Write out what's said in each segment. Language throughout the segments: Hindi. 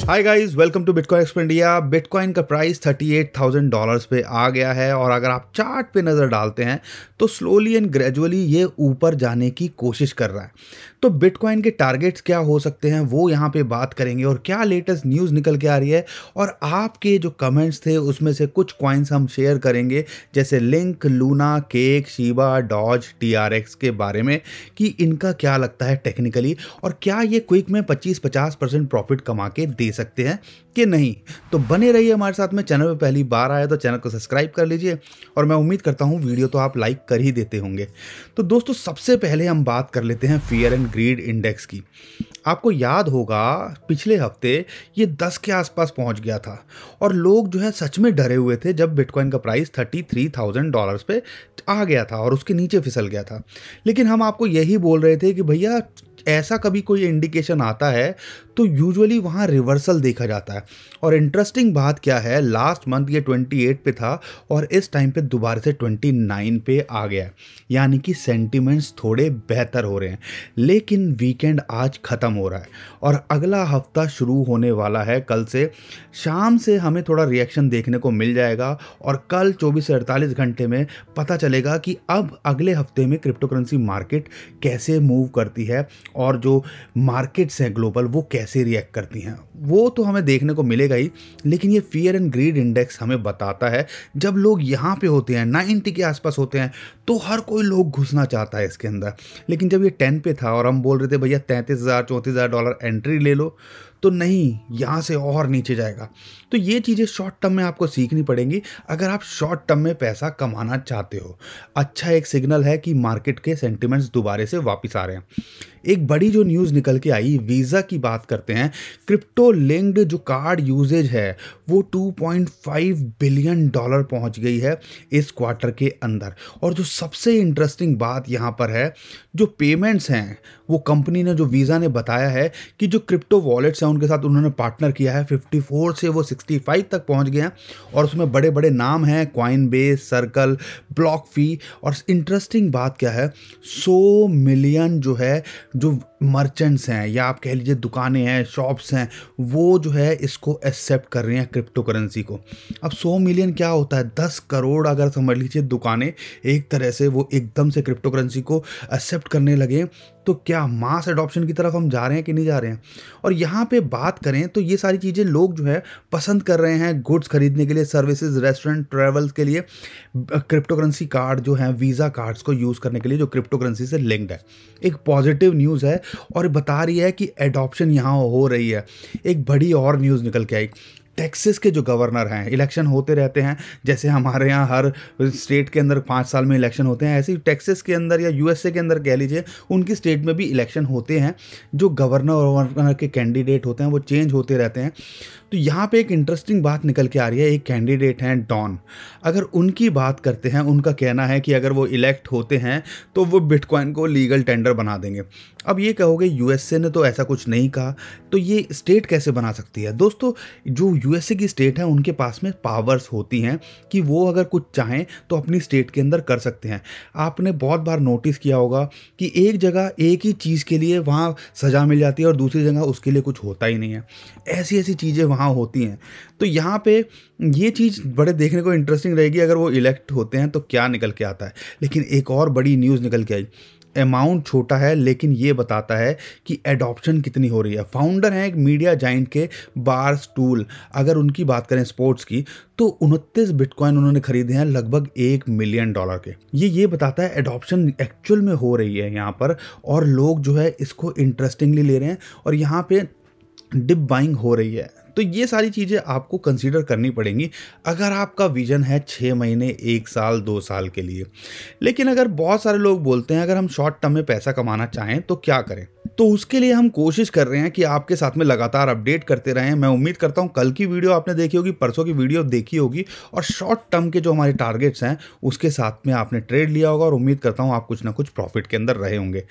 Hi guys, welcome to bitcoin expert India. Bitcoin का प्राइस $38,000 पे आ गया है और अगर आप चार्ट पे नज़र डालते हैं तो स्लोली एंड ग्रेजुअली ये ऊपर जाने की कोशिश कर रहा है। तो बिटकॉइन के टारगेट्स क्या हो सकते हैं वो यहाँ पे बात करेंगे और क्या लेटेस्ट न्यूज़ निकल के आ रही है और आपके जो कमेंट्स थे उसमें से कुछ कॉइन्स हम शेयर करेंगे, जैसे link, luna, cake, shiba, doge, TRX के बारे में कि इनका क्या लगता है टेक्निकली और क्या ये क्विक में 25-50% प्रॉफिट कमा के दे सकते हैं कि नहीं। तो बने रहिए हमारे साथ में। चैनल पे पहली बार आए तो चैनल को सब्सक्राइब कर लीजिए और मैं उम्मीद करता हूँ वीडियो तो आप लाइक कर ही देते होंगे। तो दोस्तों, सबसे पहले हम बात कर लेते हैं फियर एंड ग्रीड इंडेक्स की। आपको याद होगा पिछले हफ्ते ये 10 के आसपास पहुंच गया था और लोग जो है सच में डरे हुए थे जब बिटकॉइन का प्राइस $33,000 पे आ गया था और उसके नीचे फिसल गया था। लेकिन हम आपको यही बोल रहे थे कि भैया ऐसा कभी कोई इंडिकेशन आता है तो यूजुअली वहाँ रिवर्सल देखा जाता है। और इंटरेस्टिंग बात क्या है, लास्ट मंथ ये 28 पे था और इस टाइम पे दोबारा से 29 पे आ गया है, यानी कि सेंटिमेंट्स थोड़े बेहतर हो रहे हैं। लेकिन वीकेंड आज ख़त्म हो रहा है और अगला हफ्ता शुरू होने वाला है। कल से शाम से हमें थोड़ा रिएक्शन देखने को मिल जाएगा और कल 24 से 48 घंटे में पता चलेगा कि अब अगले हफ्ते में क्रिप्टो करेंसी मार्केट कैसे मूव करती है और जो मार्केट्स हैं ग्लोबल वो कैसे रिएक्ट करती हैं, वो तो हमें देखने को मिलेगा ही। लेकिन ये फियर एंड ग्रीड इंडेक्स हमें बताता है जब लोग यहाँ पे होते हैं 90 के आसपास होते हैं तो हर कोई लोग घुसना चाहता है इसके अंदर। लेकिन जब ये 10 पे था और हम बोल रहे थे भैया $33,000-34,000 एंट्री ले लो, तो नहीं, यहाँ से और नीचे जाएगा। तो ये चीज़ें शॉर्ट टर्म में आपको सीखनी पड़ेंगी अगर आप शॉर्ट टर्म में पैसा कमाना चाहते हो। अच्छा एक सिग्नल है कि मार्केट के सेंटिमेंट्स दोबारा से वापस आ रहे हैं। एक बड़ी जो न्यूज़ निकल के आई, वीज़ा की बात करते हैं। क्रिप्टो लिंक्ड जो कार्ड यूजेज है वो $2.5 बिलियन पहुंच गई है इस क्वार्टर के अंदर। और जो सबसे इंटरेस्टिंग बात यहाँ पर है, जो पेमेंट्स हैं वो कंपनी ने, जो वीज़ा ने बताया है कि जो क्रिप्टो वॉलेट्स हैं उनके साथ उन्होंने पार्टनर किया है। 54 से वो 65 तक पहुंच गए हैं और उसमें बड़े बड़े नाम हैं, कॉइनबेस, सर्कल, ब्लॉकफी। और इंटरेस्टिंग बात क्या है, 100 मिलियन जो है जो मर्चेंट्स हैं या आप कह लीजिए दुकानें हैं, शॉप्स हैं, वो जो है इसको एक्सेप्ट कर रहे हैं क्रिप्टो करेंसी को। अब 100 मिलियन क्या होता है, 10 करोड़ अगर समझ लीजिए दुकानें एक तरह से वो एकदम से क्रिप्टो करेंसी को एक्सेप्ट करने लगे, तो क्या मास एडॉप्शन की तरफ हम जा रहे हैं कि नहीं जा रहे हैं। और यहाँ पे बात करें तो ये सारी चीज़ें लोग जो है पसंद कर रहे हैं गुड्स खरीदने के लिए, सर्विसेज, रेस्टोरेंट, ट्रैवल्स के लिए क्रिप्टो करेंसी कार्ड जो हैं, वीज़ा कार्ड्स को यूज़ करने के लिए जो क्रिप्टो करेंसी से लिंक्ड है। एक पॉजिटिव न्यूज़ है और बता रही है कि एडॉप्शन यहाँ हो रही है। एक बड़ी और न्यूज़ निकल के आई, टेक्सास के जो गवर्नर हैं, इलेक्शन होते रहते हैं, जैसे हमारे यहाँ हर स्टेट के अंदर 5 साल में इलेक्शन होते हैं, ऐसे ही टेक्सास के अंदर या USA के अंदर कह लीजिए उनकी स्टेट में भी इलेक्शन होते हैं। जो गवर्नर के कैंडिडेट होते हैं वो चेंज होते रहते हैं। तो यहाँ पे एक इंटरेस्टिंग बात निकल के आ रही है। एक कैंडिडेट हैं डॉन, अगर उनकी बात करते हैं, उनका कहना है कि अगर वो इलेक्ट होते हैं तो वो बिटकॉइन को लीगल टेंडर बना देंगे। अब ये कहोगे USA ने तो ऐसा कुछ नहीं कहा, तो ये स्टेट कैसे बना सकती है। दोस्तों, जो USA की स्टेट है उनके पास में पावर्स होती हैं कि वो अगर कुछ चाहें तो अपनी स्टेट के अंदर कर सकते हैं। आपने बहुत बार नोटिस किया होगा कि एक जगह एक ही चीज़ के लिए वहाँ सज़ा मिल जाती है और दूसरी जगह उसके लिए कुछ होता ही नहीं है। ऐसी ऐसी चीज़ें वहाँ होती हैं। तो यहाँ पे ये चीज़ बड़े देखने को इंटरेस्टिंग रहेगी, अगर वो इलेक्ट होते हैं तो क्या निकल के आता है। लेकिन एक और बड़ी न्यूज़ निकल के आई, अमाउंट छोटा है लेकिन ये बताता है कि एडॉप्शन कितनी हो रही है। फाउंडर हैं एक मीडिया जाइंट के, बारस्टूल, अगर उनकी बात करें स्पोर्ट्स की, तो 29 बिटकॉइन उन्होंने खरीदे हैं लगभग $1 मिलियन के। ये बताता है एडॉप्शन एक्चुअल में हो रही है यहाँ पर और लोग जो है इसको इंटरेस्टिंगली ले रहे हैं और यहाँ पे डिप बाइंग हो रही है। तो ये सारी चीज़ें आपको कंसीडर करनी पड़ेंगी अगर आपका विजन है 6 महीने, 1 साल, 2 साल के लिए। लेकिन अगर बहुत सारे लोग बोलते हैं अगर हम शॉर्ट टर्म में पैसा कमाना चाहें तो क्या करें, तो उसके लिए हम कोशिश कर रहे हैं कि आपके साथ में लगातार अपडेट करते रहें। मैं उम्मीद करता हूं कल की वीडियो आपने देखी होगी, परसों की वीडियो देखी होगी और शॉर्ट टर्म के जो हमारे टारगेट्स हैं उसके साथ में आपने ट्रेड लिया होगा और उम्मीद करता हूं आप कुछ ना कुछ प्रॉफिट के अंदर रहे होंगे।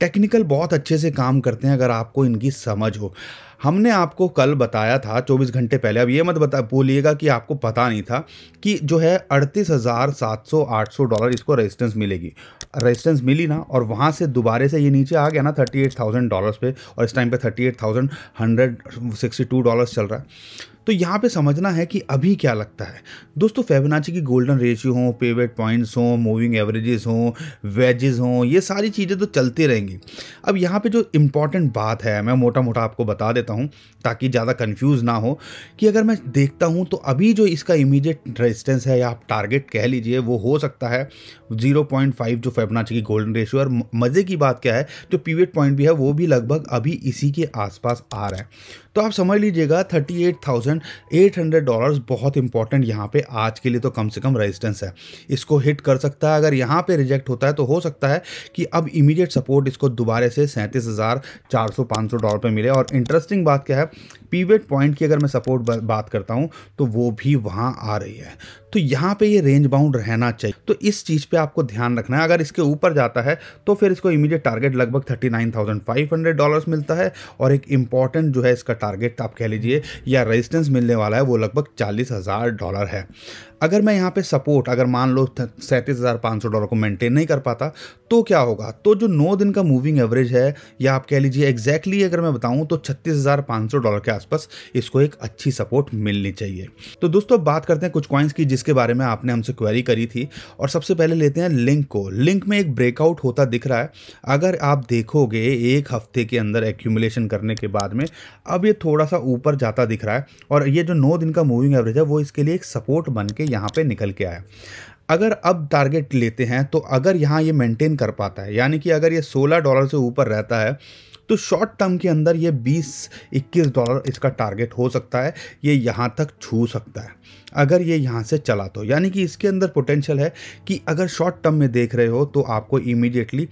टेक्निकल बहुत अच्छे से काम करते हैं अगर आपको इनकी समझ हो। हमने आपको कल बताया था 24 घंटे पहले, अब ये मत बता बोलिएगा कि आपको पता नहीं था कि जो है 38,700-800 डॉलर इसको रेजिस्टेंस मिलेगी। रेजिस्टेंस मिली ना, और वहाँ से दोबारा से ये नीचे आ गया ना 38,000 डॉलर्स पे, और इस टाइम पे 38,162 डॉलर्स चल रहा है। तो यहाँ पे समझना है कि अभी क्या लगता है दोस्तों, फिबोनाची की गोल्डन रेशियो हो, पिवट पॉइंट्स हो, मूविंग एवरेजेस हो, वेजेस हो, ये सारी चीज़ें तो चलती रहेंगी। अब यहाँ पे जो इम्पॉर्टेंट बात है मैं मोटा मोटा आपको बता देता हूँ ताकि ज़्यादा कंफ्यूज ना हो, कि अगर मैं देखता हूँ तो अभी जो इसका इमीडिएट रेजिस्टेंस है या आप टारगेट कह लीजिए, वो हो सकता है 0.5 जो फिबोनाची की गोल्डन रेशियो। और मज़े की बात क्या है, जो पिवट पॉइंट भी है वो भी लगभग अभी इसी के आसपास आ रहा है। तो आप समझ लीजिएगा 38,800 डॉलर्स बहुत इंपॉर्टेंट यहाँ पे आज के लिए तो कम से कम रेजिस्टेंस है, इसको हिट कर सकता है। अगर यहाँ पे रिजेक्ट होता है तो हो सकता है कि अब इमीडिएट सपोर्ट इसको दोबारा से 37,400-500 डॉलर पे मिले। और इंटरेस्टिंग बात क्या है, पिवट पॉइंट की अगर मैं सपोर्ट बात करता हूँ तो वो भी वहाँ आ रही है। तो यहाँ पे ये रेंज बाउंड रहना चाहिए, तो इस चीज़ पे आपको ध्यान रखना है। अगर इसके ऊपर जाता है तो फिर इसको इमीडिएट टारगेट लगभग 39,500 डॉलर्स मिलता है, और एक इंपॉर्टेंट जो है इसका टारगेट आप कह लीजिए या रेजिस्टेंस मिलने वाला है वो लगभग 40,000 डॉलर है। अगर मैं यहाँ पे सपोर्ट अगर मान लो 37,500 डॉलर को मेंटेन नहीं कर पाता तो क्या होगा, तो जो 9 दिन का मूविंग एवरेज है, या आप कह लीजिए एग्जैक्टली अगर मैं बताऊँ तो 36,500 डॉलर के आसपास इसको एक अच्छी सपोर्ट मिलनी चाहिए। तो दोस्तों बात करते हैं कुछ कॉइन्स की जिसके बारे में आपने हमसे क्वेरी करी थी, और सबसे पहले लेते हैं लिंक को। लिंक में एक ब्रेकआउट होता दिख रहा है। अगर आप देखोगे एक हफ्ते के अंदर एक्यूमुलेशन करने के बाद में अब ये थोड़ा सा ऊपर जाता दिख रहा है, और ये जो 9 दिन का मूविंग एवरेज है वो इसके लिए एक सपोर्ट बन के यहाँ पे निकल के आया। अगर अब टारगेट लेते हैं तो अगर यहाँ ये मेंटेन कर पाता है, यानी कि अगर ये 16 डॉलर से ऊपर रहता है, तो शॉर्ट टर्म के अंदर ये 20-21 डॉलर इसका टारगेट हो सकता है, ये यहाँ तक छू सकता है अगर ये यहाँ से चला तो। यानी कि इसके अंदर पोटेंशियल है कि अगर शॉर्ट टर्म में देख रहे हो तो आपको इमीडिएटली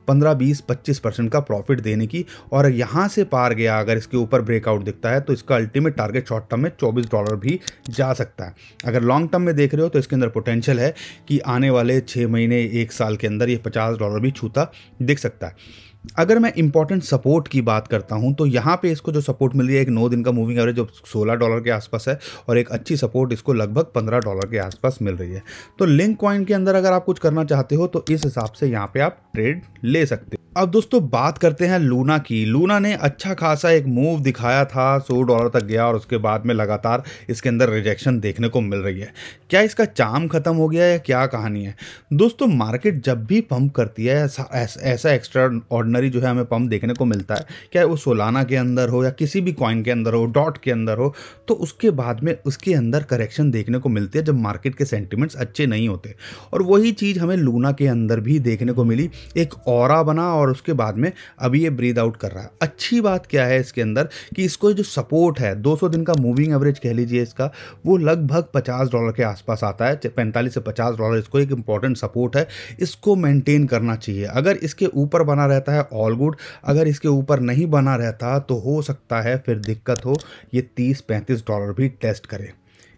15-20-25% का प्रॉफिट देने की, और यहाँ से पार गया अगर इसके ऊपर ब्रेकआउट दिखता है तो इसका अल्टीमेट टारगेट शॉर्ट टर्म में 24 डॉलर भी जा सकता है। अगर लॉन्ग टर्म में देख रहे हो तो इसके अंदर पोटेंशियल है कि आने वाले 6 महीने 1 साल के अंदर ये 50 डॉलर भी छूता दिख सकता है। अगर मैं इंपॉर्टेंट सपोर्ट की बात करता हूं तो यहाँ पे इसको जो सपोर्ट मिल रही है एक 9 दिन का मूविंग एवरेज जो 16 डॉलर के आसपास है, और एक अच्छी सपोर्ट इसको लगभग 15 डॉलर के आसपास मिल रही है। तो लिंक कॉइन के अंदर अगर आप कुछ करना चाहते हो तो इस हिसाब से यहाँ पे आप ट्रेड ले सकते हो। अब दोस्तों बात करते हैं लूना की। लूना ने अच्छा खासा एक मूव दिखाया था, 100 डॉलर तक गया, और उसके बाद में लगातार इसके अंदर रिजेक्शन देखने को मिल रही है। क्या इसका चार्म खत्म हो गया है या क्या कहानी है दोस्तों? मार्केट जब भी पंप करती है ऐसा एक्स्ट्रा ऑर्डिनरी जो है हमें पंप देखने को मिलता है, चाहे वो सोलाना के अंदर हो या किसी भी कॉइन के अंदर हो, डॉट के अंदर हो, तो उसके बाद में उसके अंदर करेक्शन देखने को मिलती है जब मार्केट के सेंटिमेंट्स अच्छे नहीं होते। और वही चीज़ हमें लूना के अंदर भी देखने को मिली, एक ऑरा बना और उसके बाद में अभी ये ब्रीद आउट कर रहा है। अच्छी बात क्या है इसके अंदर कि इसको जो सपोर्ट है 200 दिन का मूविंग एवरेज कह लीजिए इसका, वो लगभग 50 डॉलर के आसपास आता है, 45 से 50 डॉलर इसको एक इंपॉर्टेंट सपोर्ट है, इसको मेंटेन करना चाहिए। अगर इसके ऊपर बना रहता है ऑल गुड, अगर इसके ऊपर नहीं बना रहता तो हो सकता है फिर दिक्कत हो, ये 30-35 डॉलर भी टेस्ट करे।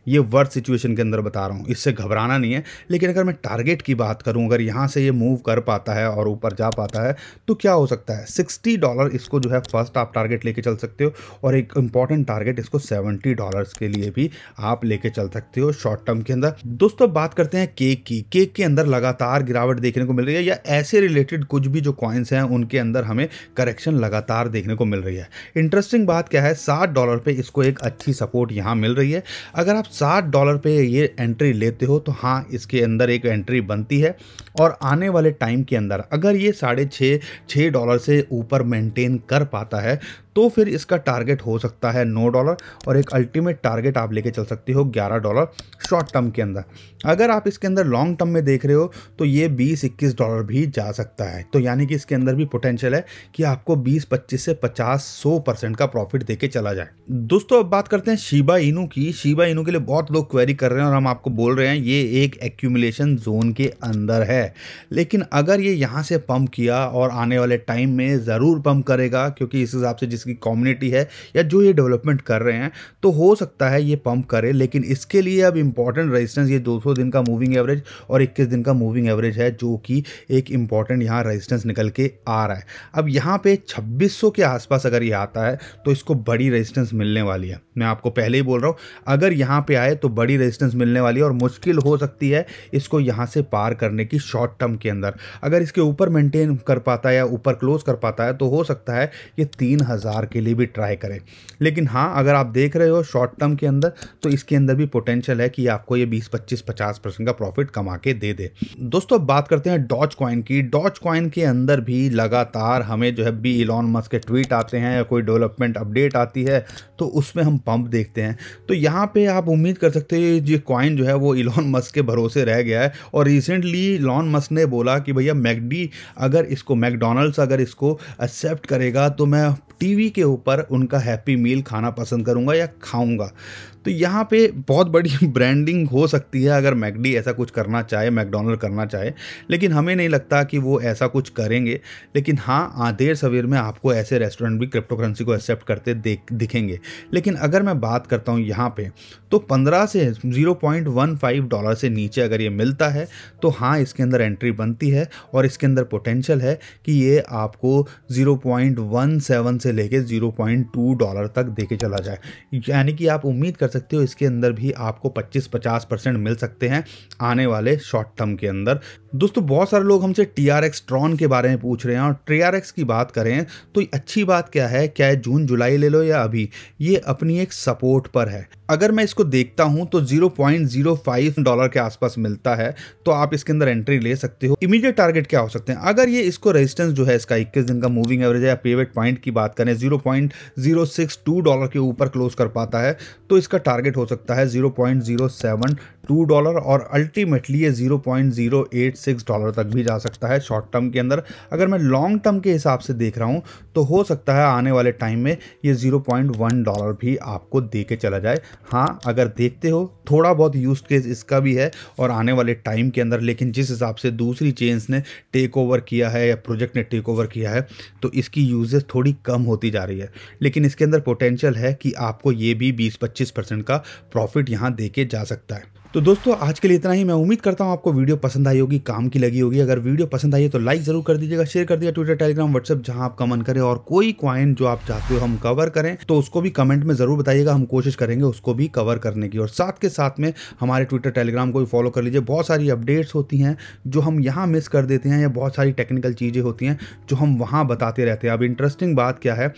ये वर्स्ट सिचुएशन के अंदर बता रहा हूँ, इससे घबराना नहीं है। लेकिन अगर मैं टारगेट की बात करूँ, अगर यहाँ से ये मूव कर पाता है और ऊपर जा पाता है तो क्या हो सकता है, 60 डॉलर इसको जो है फर्स्ट आप टारगेट लेके चल सकते हो, और एक इंपॉर्टेंट टारगेट इसको 70 डॉलर्स के लिए भी आप लेके चल सकते हो शॉर्ट टर्म के अंदर। दोस्तों बात करते हैं केक की। केक के अंदर लगातार गिरावट देखने को मिल रही है, या ऐसे रिलेटेड कुछ भी जो कॉइन्स हैं उनके अंदर हमें करेक्शन लगातार देखने को मिल रही है। इंटरेस्टिंग बात क्या है, 60 डॉलर पे इसको एक अच्छी सपोर्ट यहाँ मिल रही है। अगर आप 60 डॉलर पे ये एंट्री लेते हो तो हाँ, इसके अंदर एक एंट्री बनती है, और आने वाले टाइम के अंदर अगर ये 6.5 डॉलर से ऊपर मेंटेन कर पाता है तो फिर इसका टारगेट हो सकता है 9 डॉलर, और एक अल्टीमेट टारगेट आप लेके चल सकते हो 11 डॉलर शॉर्ट टर्म के अंदर। अगर आप इसके अंदर लॉन्ग टर्म में देख रहे हो तो ये 20-21 डॉलर भी जा सकता है। तो यानी कि इसके अंदर भी पोटेंशियल है कि आपको 20-25 से 50-100% का प्रॉफिट देके चला जाए। दोस्तों अब बात करते हैं शिबा इनू की। शिबा इनू के लिए बहुत लोग क्वेरी कर रहे हैं, और हम आपको बोल रहे हैं ये एक एक्यूमुलेशन जोन के अंदर है, लेकिन अगर ये यहाँ से पंप किया और आने वाले टाइम में ज़रूर पंप करेगा, क्योंकि इस हिसाब से जिस की कम्युनिटी है या जो ये डेवलपमेंट कर रहे हैं, तो हो सकता है ये पंप करे, लेकिन इसके लिए अब इंपॉर्टेंट रेजिस्टेंस ये 200 दिन का मूविंग एवरेज और 21 दिन का मूविंग एवरेज है, जो कि एक इंपॉर्टेंट यहाँ रेजिस्टेंस निकल के आ रहा है। अब यहाँ पे 2600 के आसपास अगर ये आता है तो इसको बड़ी रेजिस्टेंस मिलने वाली है। मैं आपको पहले ही बोल रहा हूँ, अगर यहाँ पे आए तो बड़ी रेजिस्टेंस मिलने वाली है और मुश्किल हो सकती है इसको यहाँ से पार करने की शॉर्ट टर्म के अंदर। अगर इसके ऊपर मेंटेन कर पाता है या ऊपर क्लोज कर पाता है तो हो सकता है ये 3000 के लिए भी ट्राई करे। लेकिन हाँ, अगर आप देख रहे हो शॉर्ट टर्म के अंदर, तो इसके अंदर भी पोटेंशियल है कि आपको ये 20-25-50% का प्रॉफिट कमा के दे दे। दोस्तों, अब बात करते हैं डॉज कॉइन की। डॉज कॉइन के अंदर भी लगातार हमें जो है भी इलॉन मस्क के ट्वीट आते हैं या कोई डेवलपमेंट अपडेट आती है तो उसमें हम पंप देखते हैं। तो यहाँ पे आप उम्मीद कर सकते हैं ये कॉइन जो है वो इलॉन मस्क के भरोसे रह गया है। और रिसेंटली इलॉन मस्क ने बोला कि भैया मैकडी अगर इसको मैकडोनल्ड्स अगर इसको एक्सेप्ट करेगा तो मैं टीवी के ऊपर उनका हैप्पी मील खाना पसंद करूंगा या खाऊंगा। तो यहाँ पे बहुत बड़ी ब्रांडिंग हो सकती है अगर मैकडी ऐसा कुछ करना चाहे, मैकडोनल्ड करना चाहे, लेकिन हमें नहीं लगता कि वो ऐसा कुछ करेंगे। लेकिन हाँ, देर सवेर में आपको ऐसे रेस्टोरेंट भी क्रिप्टो करेंसी को एक्सेप्ट करते दिखेंगे। लेकिन अगर मैं बात करता हूँ यहाँ पे, तो 15 से $0.15 से नीचे अगर ये मिलता है तो हाँ, इसके अंदर एंट्री बनती है और इसके अंदर पोटेंशियल है कि ये आपको 0.17 से लेके $0.2 तक देके चला जाए। यानी कि आप उम्मीद कर सकते हो इसके अंदर भी आपको 25-50% मिल सकते हैं आने वाले शॉर्ट टर्म के अंदर। दोस्तों, बहुत सारे लोग हमसे TRX ट्रॉन के बारे में पूछ रहे हैं, और TRX की बात करें तो अच्छी बात क्या है जून जुलाई ले लो या अभी, ये अपनी एक सपोर्ट पर है। अगर मैं इसको देखता हूं तो $0.05 के आसपास मिलता है, तो आप इसके अंदर एंट्री ले सकते हो। इमीडिएट टारगेट क्या हो सकते हैं अगर ये इसको रेजिस्टेंस जो है इसका 21 दिन का मूविंग एवरेज है या पेवेट पॉइंट की बात करें $0.062 के ऊपर क्लोज कर पाता है तो इसका टारगेट हो सकता है $0.072 और अल्टीमेटली ये $0.086 तक भी जा सकता है शॉर्ट टर्म के अंदर। अगर मैं लॉन्ग टर्म के हिसाब से देख रहा हूं तो हो सकता है आने वाले टाइम में ये $0.1 भी आपको दे के चला जाए। हाँ, अगर देखते हो थोड़ा बहुत यूज केस इसका भी है और आने वाले टाइम के अंदर, लेकिन जिस हिसाब से दूसरी चेन्स ने टेक ओवर किया है या प्रोजेक्ट ने टेक ओवर किया है तो इसकी यूजेस थोड़ी कम होती जा रही है। लेकिन इसके अंदर पोटेंशियल है कि आपको ये भी 20-25% का प्रॉफिट यहाँ दे के जा सकता है। तो दोस्तों, आज के लिए इतना ही। मैं उम्मीद करता हूँ आपको वीडियो पसंद आई होगी, काम की लगी होगी। अगर वीडियो पसंद आई है तो लाइक जरूर कर दीजिएगा, शेयर कर दिया ट्विटर, टेलीग्राम, व्हाट्सएप, जहां आपका मन करे। और कोई कॉइन जो आप चाहते हो हम कवर करें तो उसको भी कमेंट में जरूर बताइएगा, हम कोशिश करेंगे उसको भी कवर करने की। और साथ के साथ में हमारे ट्विटर टेलीग्राम को भी फॉलो कर लीजिए। बहुत सारी अपडेट्स होती हैं जो हम यहाँ मिस कर देते हैं, या बहुत सारी टेक्निकल चीज़ें होती हैं जो हम वहाँ बताते रहते हैं। अब इंटरेस्टिंग बात क्या है,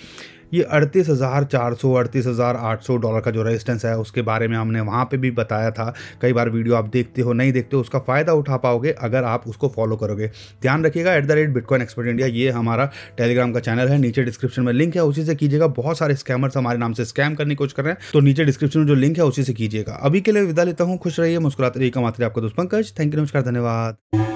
ये 38,400 $38,800 का जो रेजिस्टेंस है उसके बारे में हमने वहाँ पे भी बताया था। कई बार वीडियो आप देखते हो, नहीं देखते हो, उसका फ़ायदा उठा पाओगे अगर आप उसको फॉलो करोगे। ध्यान रखिएगा, @Bitcoin Expert India ये हमारा टेलीग्राम का चैनल है। नीचे डिस्क्रिप्शन में लिंक है, उसी से कीजिएगा। बहुत सारे स्कैमर्स हमारे नाम से स्कैम करने की कोशिश कर रहे हैं, तो नीचे डिस्क्रिप्शन में जो लिंक है उसी से कीजिएगा। अभी के लिए विदा लेता हूँ, खुश रहिए, मुस्कुराते रहिए। कमाते रहिए, आपका दोस्त पंकज। थैंक यू, नमस्कार, धन्यवाद।